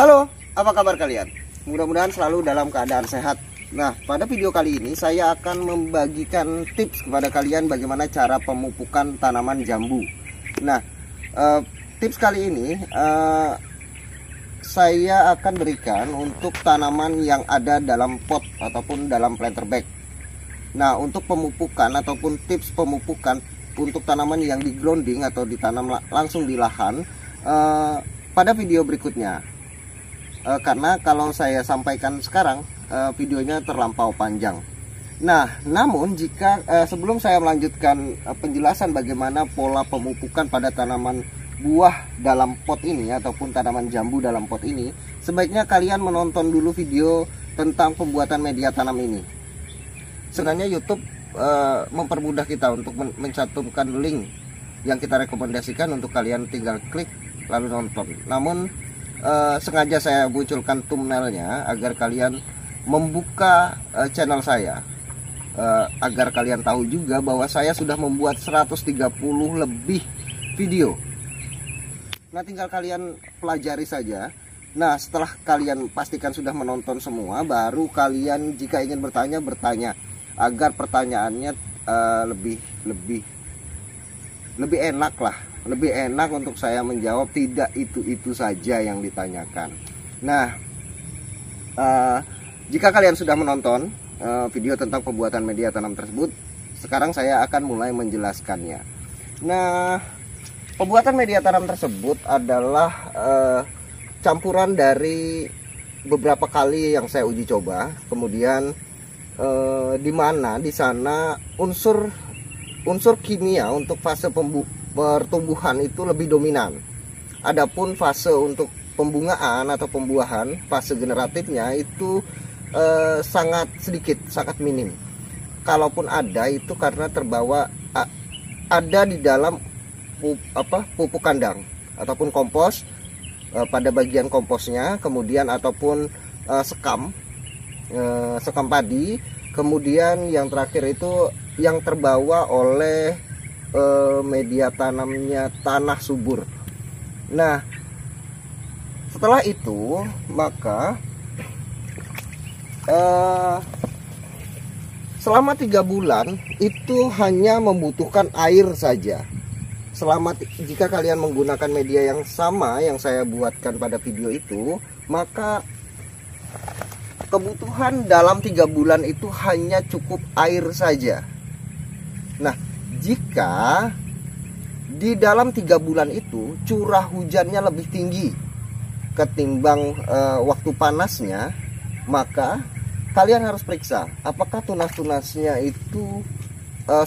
Halo, apa kabar kalian? Mudah-mudahan selalu dalam keadaan sehat. Nah, pada video kali ini saya akan membagikan tips kepada kalian bagaimana cara pemupukan tanaman jambu. Nah, tips kali ini saya akan berikan untuk tanaman yang ada dalam pot ataupun dalam planter bag. Nah, untuk pemupukan ataupun tips pemupukan untuk tanaman yang di grounding atau ditanam langsung di lahan pada video berikutnya. Karena kalau saya sampaikan sekarang videonya terlampau panjang. Nah, namun jika sebelum saya melanjutkan penjelasan bagaimana pola pemupukan pada tanaman buah dalam pot ini ataupun tanaman jambu dalam pot ini, sebaiknya kalian menonton dulu video tentang pembuatan media tanam ini. Sebenarnya YouTube mempermudah kita untuk mencantumkan link yang kita rekomendasikan untuk kalian tinggal klik lalu nonton. Namun sengaja saya munculkan thumbnailnya agar kalian membuka channel saya, agar kalian tahu juga bahwa saya sudah membuat 130 lebih video. Nah, tinggal kalian pelajari saja. Nah, setelah kalian pastikan sudah menonton semua, baru kalian jika ingin bertanya agar pertanyaannya lebih enak lah. Lebih enak untuk saya menjawab, tidak itu saja yang ditanyakan. Nah, jika kalian sudah menonton video tentang pembuatan media tanam tersebut, sekarang saya akan mulai menjelaskannya. Nah, pembuatan media tanam tersebut adalah campuran dari beberapa kali yang saya uji coba. Kemudian di mana di sana unsur kimia untuk fase pertumbuhan itu lebih dominan. Adapun fase untuk pembungaan atau pembuahan, fase generatifnya itu sangat sedikit, sangat minim. Kalaupun ada, itu karena terbawa ada di dalam pupuk kandang ataupun kompos, pada bagian komposnya, kemudian ataupun sekam padi. Kemudian yang terakhir itu yang terbawa oleh media tanamnya tanah subur. Nah, setelah itu maka selama 3 bulan itu hanya membutuhkan air saja. Jika kalian menggunakan media yang sama yang saya buatkan pada video itu, maka kebutuhan dalam 3 bulan itu hanya cukup air saja. Nah, jika di dalam 3 bulan itu curah hujannya lebih tinggi ketimbang waktu panasnya, maka kalian harus periksa apakah tunas-tunasnya itu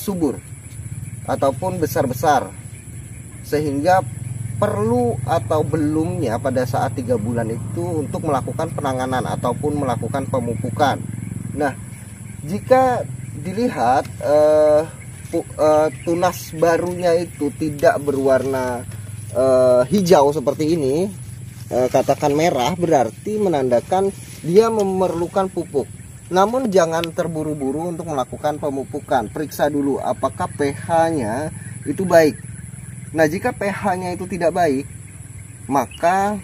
subur ataupun besar-besar, sehingga perlu atau belumnya pada saat 3 bulan itu untuk melakukan penanganan ataupun melakukan pemupukan. Nah, jika dilihat tunas barunya itu tidak berwarna hijau seperti ini, katakan merah, berarti menandakan dia memerlukan pupuk. Namun jangan terburu-buru untuk melakukan pemupukan. Periksa dulu apakah pH-nya itu baik. Nah, jika pH-nya itu tidak baik, maka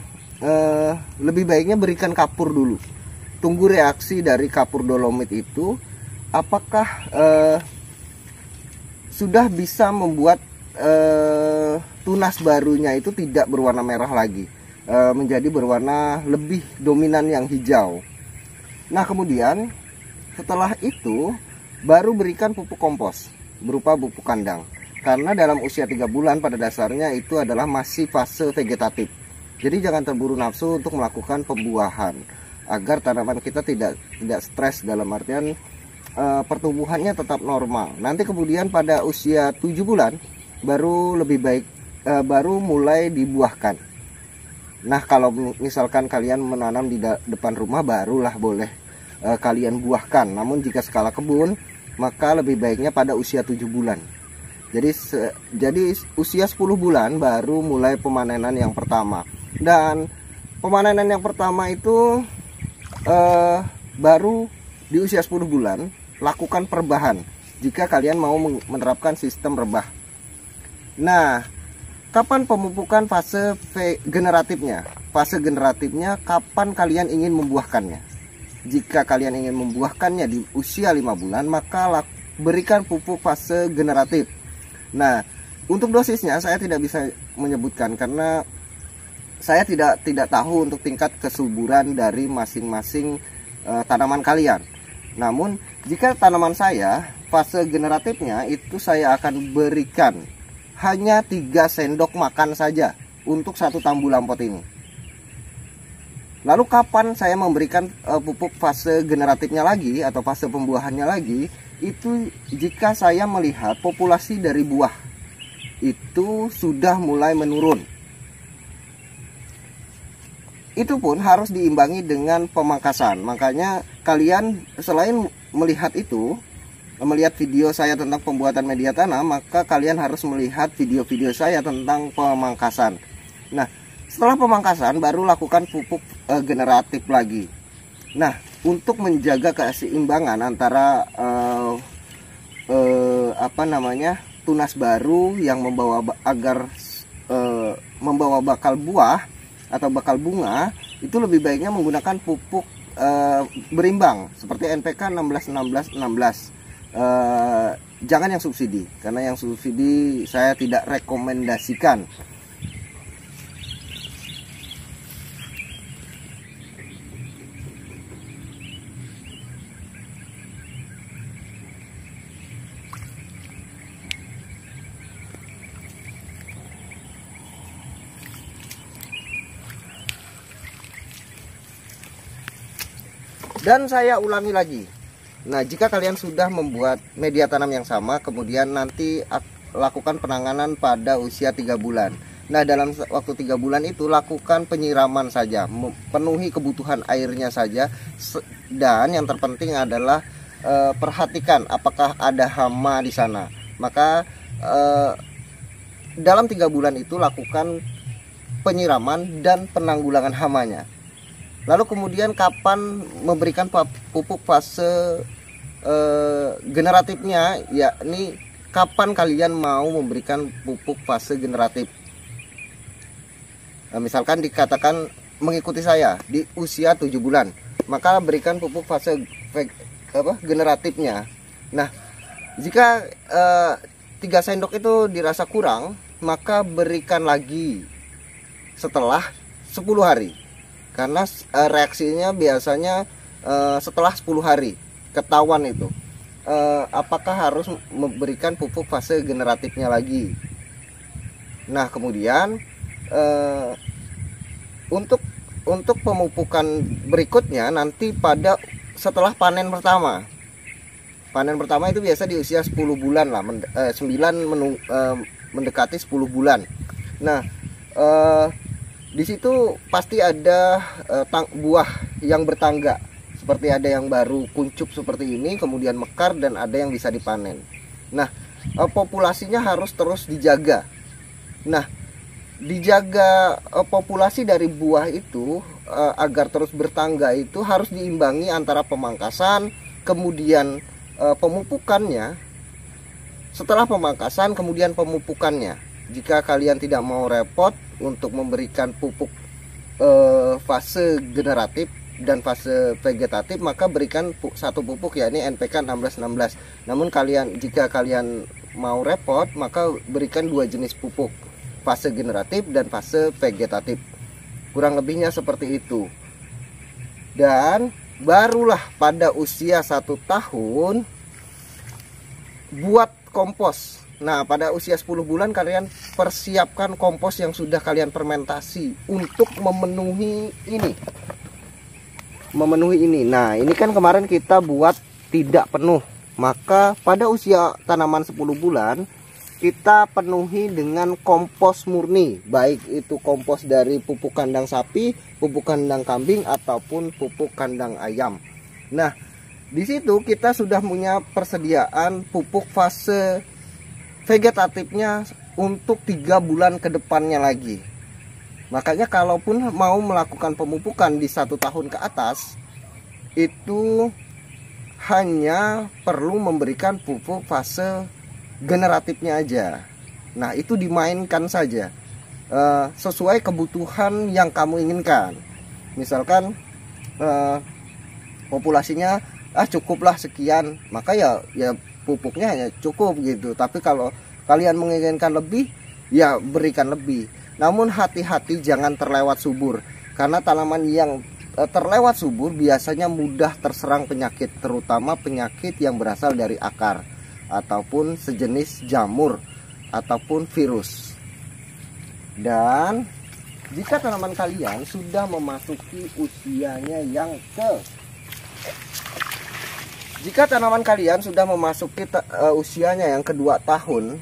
lebih baiknya berikan kapur dulu. Tunggu reaksi dari kapur dolomit itu, apakah sudah bisa membuat tunas barunya itu tidak berwarna merah lagi, menjadi berwarna lebih dominan yang hijau. Nah, kemudian setelah itu baru berikan pupuk kompos berupa pupuk kandang. Karena dalam usia 3 bulan pada dasarnya itu adalah masih fase vegetatif. Jadi jangan terburu nafsu untuk melakukan pembuahan, agar tanaman kita tidak stres, dalam artian pertumbuhannya tetap normal. Nanti kemudian pada usia 7 bulan baru lebih baik, baru mulai dibuahkan. Nah, kalau misalkan kalian menanam di depan rumah, barulah boleh kalian buahkan. Namun jika skala kebun, maka lebih baiknya pada usia 7 bulan. Jadi usia 10 bulan baru mulai pemanenan yang pertama. Dan pemanenan yang pertama itu baru di usia 10 bulan. Lakukan perbahan jika kalian mau menerapkan sistem rebah. Nah, kapan pemupukan fase generatifnya? fase generatifnya kapan kalian ingin membuahkannya. Jika kalian ingin membuahkannya di usia 5 bulan, maka berikan pupuk fase generatif. Nah, untuk dosisnya saya tidak bisa menyebutkan karena saya tidak tahu untuk tingkat kesuburan dari masing-masing tanaman kalian. Namun jika tanaman saya fase generatifnya itu saya akan berikan hanya 3 sendok makan saja untuk satu tambu lampot ini. Lalu kapan saya memberikan pupuk fase generatifnya lagi atau fase pembuahannya lagi, itu jika saya melihat populasi dari buah itu sudah mulai menurun. Itu pun harus diimbangi dengan pemangkasan. Makanya kalian selain melihat video saya tentang pembuatan media tanam, maka kalian harus melihat video-video saya tentang pemangkasan. Nah, setelah pemangkasan baru lakukan pupuk generatif lagi. Nah, untuk menjaga keseimbangan antara tunas baru yang membawa bakal buah atau bakal bunga, itu lebih baiknya menggunakan pupuk berimbang seperti NPK 16-16-16. Jangan yang subsidi, karena yang subsidi saya tidak rekomendasikan. Dan saya ulangi lagi. Nah, jika kalian sudah membuat media tanam yang sama, kemudian nanti lakukan penanganan pada usia 3 bulan. Nah, dalam waktu 3 bulan itu lakukan penyiraman saja, penuhi kebutuhan airnya saja. Dan yang terpenting adalah perhatikan apakah ada hama di sana. Maka dalam 3 bulan itu lakukan penyiraman dan penanggulangan hamanya. Lalu kemudian kapan memberikan pupuk fase generatifnya, yakni kapan kalian mau memberikan pupuk fase generatif. Nah, misalkan dikatakan mengikuti saya di usia 7 bulan, maka berikan pupuk fase generatifnya. Nah, jika 3 sendok itu dirasa kurang, maka berikan lagi setelah 10 hari. Karena reaksinya biasanya setelah 10 hari ketahuan itu apakah harus memberikan pupuk fase generatifnya lagi. Nah, kemudian untuk pemupukan berikutnya nanti setelah panen pertama. Panen pertama itu biasa di usia 10 bulan lah, 9 mendekati 10 bulan. Nah, di situ pasti ada buah yang bertangga, seperti ada yang baru kuncup seperti ini, kemudian mekar, dan ada yang bisa dipanen. Nah, populasinya harus terus dijaga. Nah, dijaga populasi dari buah itu agar terus bertangga itu harus diimbangi antara pemangkasan, kemudian pemupukannya. Setelah pemangkasan, kemudian pemupukannya. Jika kalian tidak mau repot untuk memberikan pupuk fase generatif dan fase vegetatif, maka berikan satu pupuk, yakni NPK 16-16. Namun jika kalian mau repot, maka berikan 2 jenis pupuk, fase generatif dan fase vegetatif. Kurang lebihnya seperti itu. Dan barulah pada usia 1 tahun buat kompos. Nah, pada usia 10 bulan kalian persiapkan kompos yang sudah kalian fermentasi untuk memenuhi ini. Nah, ini kan kemarin kita buat tidak penuh. Maka pada usia tanaman 10 bulan kita penuhi dengan kompos murni, baik itu kompos dari pupuk kandang sapi, pupuk kandang kambing, ataupun pupuk kandang ayam. Nah, di situ kita sudah punya persediaan pupuk fase vegetatifnya untuk 3 bulan ke depannya lagi. Makanya kalaupun mau melakukan pemupukan di 1 tahun ke atas, itu hanya perlu memberikan pupuk fase generatifnya aja. Nah, itu dimainkan saja. sesuai kebutuhan yang kamu inginkan. Misalkan populasinya cukuplah sekian, maka ya pupuknya hanya cukup gitu. Tapi kalau kalian menginginkan lebih, ya berikan lebih. Namun hati-hati jangan terlewat subur, karena tanaman yang terlewat subur biasanya mudah terserang penyakit, terutama penyakit yang berasal dari akar ataupun sejenis jamur ataupun virus. Dan jika tanaman kalian sudah memasuki usianya yang usianya yang kedua tahun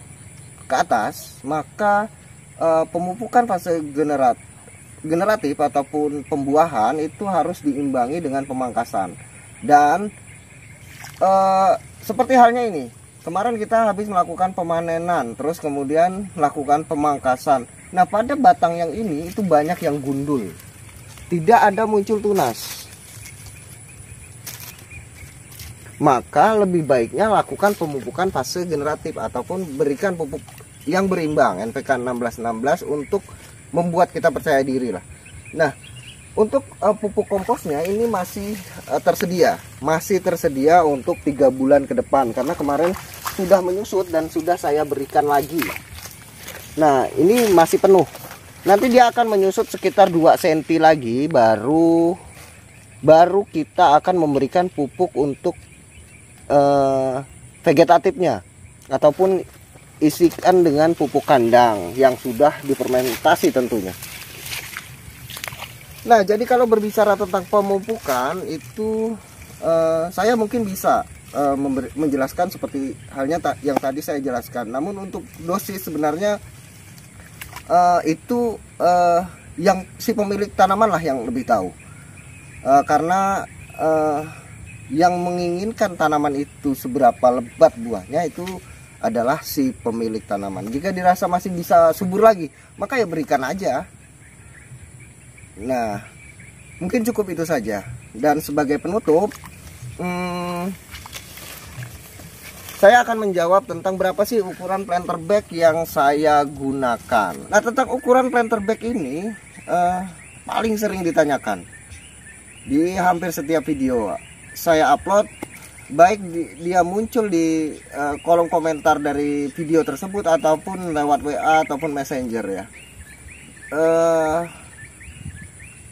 ke atas, maka pemupukan fase generatif ataupun pembuahan itu harus diimbangi dengan pemangkasan. Dan seperti halnya ini, kemarin kita habis melakukan pemanenan, terus kemudian lakukan pemangkasan. Nah, pada batang yang ini itu banyak yang gundul, tidak ada muncul tunas. Maka lebih baiknya lakukan pemupukan fase generatif ataupun berikan pupuk yang berimbang, NPK 16-16, untuk membuat kita percaya diri lah. Nah, untuk pupuk komposnya ini masih tersedia untuk 3 bulan ke depan, karena kemarin sudah menyusut dan sudah saya berikan lagi. Nah, ini masih penuh. Nanti dia akan menyusut sekitar 2 cm lagi, baru kita akan memberikan pupuk untuk vegetatifnya, ataupun isikan dengan pupuk kandang yang sudah difermentasi tentunya. Nah, jadi kalau berbicara tentang pemupukan itu saya mungkin bisa menjelaskan seperti halnya yang tadi saya jelaskan. Namun untuk dosis sebenarnya itu yang si pemilik tanaman lah yang lebih tahu. Karena yang menginginkan tanaman itu seberapa lebat buahnya itu adalah si pemilik tanaman. Jika dirasa masih bisa subur lagi, maka ya berikan aja. Nah, mungkin cukup itu saja. Dan sebagai penutup, saya akan menjawab tentang berapa sih ukuran planter bag yang saya gunakan. Nah, tentang ukuran planter bag ini paling sering ditanyakan di hampir setiap video saya upload, baik dia muncul di kolom komentar dari video tersebut ataupun lewat WA ataupun Messenger ya.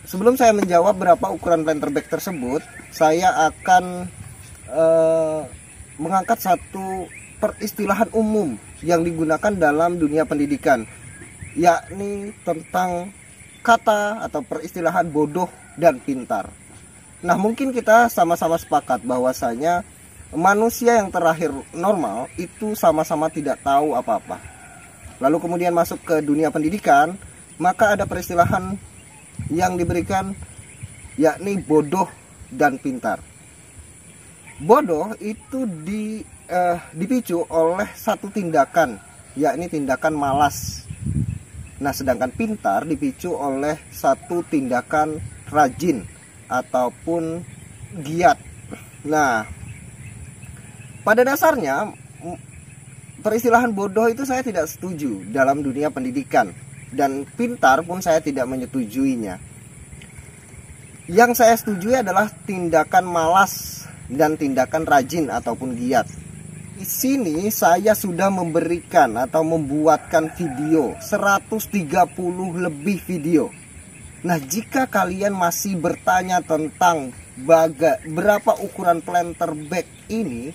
Sebelum saya menjawab berapa ukuran planter bag tersebut, saya akan mengangkat satu peristilahan umum yang digunakan dalam dunia pendidikan, yakni tentang kata atau peristilahan bodoh dan pintar. Nah, mungkin kita sama-sama sepakat bahwasanya manusia yang terakhir normal itu sama-sama tidak tahu apa-apa. Lalu kemudian masuk ke dunia pendidikan, maka ada peristilahan yang diberikan, yakni bodoh dan pintar. Bodoh itu dipicu oleh satu tindakan, yakni tindakan malas. Nah, sedangkan pintar dipicu oleh satu tindakan rajin ataupun giat. Nah, pada dasarnya peristilahan bodoh itu saya tidak setuju dalam dunia pendidikan, dan pintar pun saya tidak menyetujuinya. Yang saya setujui adalah tindakan malas dan tindakan rajin ataupun giat. Di sini saya sudah memberikan atau membuatkan video 130 lebih video. Nah, jika kalian masih bertanya tentang berapa ukuran planter bag ini,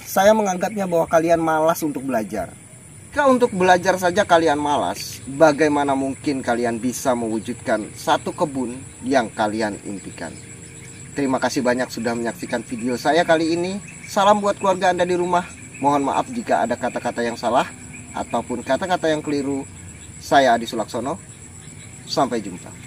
saya menganggapnya bahwa kalian malas untuk belajar. Jika untuk belajar saja kalian malas, bagaimana mungkin kalian bisa mewujudkan satu kebun yang kalian impikan? Terima kasih banyak sudah menyaksikan video saya kali ini. Salam buat keluarga Anda di rumah. Mohon maaf jika ada kata-kata yang salah ataupun kata-kata yang keliru. Saya Adi Sulaksono. Sampai jumpa.